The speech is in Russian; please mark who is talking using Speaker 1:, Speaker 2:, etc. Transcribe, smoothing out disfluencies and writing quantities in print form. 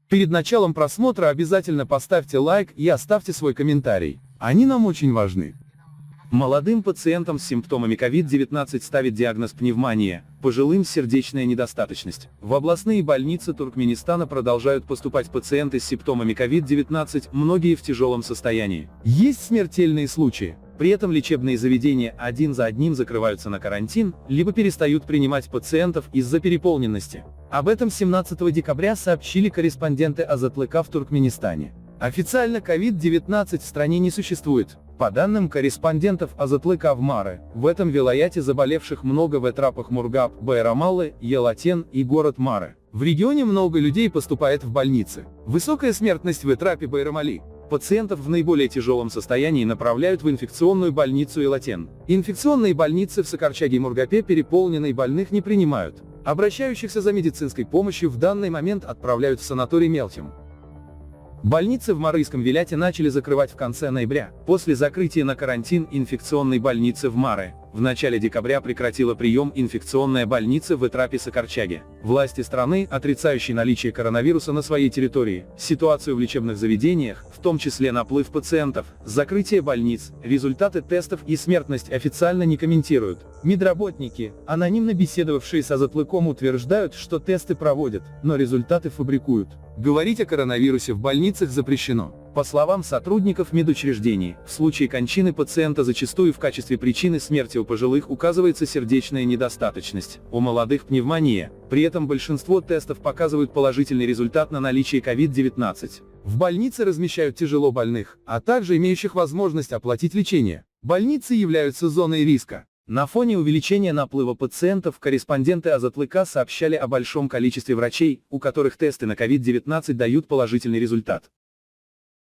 Speaker 1: Перед началом просмотра обязательно поставьте лайк и оставьте свой комментарий. Они нам очень важны. Молодым пациентам с симптомами COVID-19 ставят диагноз пневмония, пожилым сердечная недостаточность. В областные больницы Туркменистана продолжают поступать пациенты с симптомами COVID-19, многие в тяжелом состоянии. Есть смертельные случаи. При этом лечебные заведения один за одним закрываются на карантин, либо перестают принимать пациентов из-за переполненности. Об этом 17 декабря сообщили корреспонденты АЗТЛК в Туркменистане. Официально COVID-19 в стране не существует. По данным корреспондентов АЗТЛК в Мары, в этом вилаяте заболевших много в этрапах Мургаб, Байрамалы, Елатен и город Мары. В регионе много людей поступает в больницы. Высокая смертность в этрапе Байрамали. Пациентов в наиболее тяжелом состоянии направляют в инфекционную больницу Елатен. Инфекционные больницы в Сокарчаге и Мургапе переполнены и больных не принимают. Обращающихся за медицинской помощью в данный момент отправляют в санаторий Мелтим. Больницы в Марийском виляте начали закрывать в конце ноября. После закрытия на карантин инфекционной больницы в Маре, в начале декабря прекратила прием инфекционная больница в этрапе Сокарчаге. Власти страны, отрицающие наличие коронавируса на своей территории, ситуацию в лечебных заведениях, в том числе наплыв пациентов, закрытие больниц, результаты тестов и смертность официально не комментируют. Медработники, анонимно беседовавшие с АЗТЛКом, утверждают, что тесты проводят, но результаты фабрикуют. Говорить о коронавирусе в больницах запрещено. По словам сотрудников медучреждений, в случае кончины пациента зачастую в качестве причины смерти у пожилых указывается сердечная недостаточность, у молодых пневмония. При этом большинство тестов показывают положительный результат на наличие COVID-19. В больнице размещают тяжело больных, а также имеющих возможность оплатить лечение. Больницы являются зоной риска. На фоне увеличения наплыва пациентов корреспонденты АЗТЛК сообщали о большом количестве врачей, у которых тесты на COVID-19 дают положительный результат.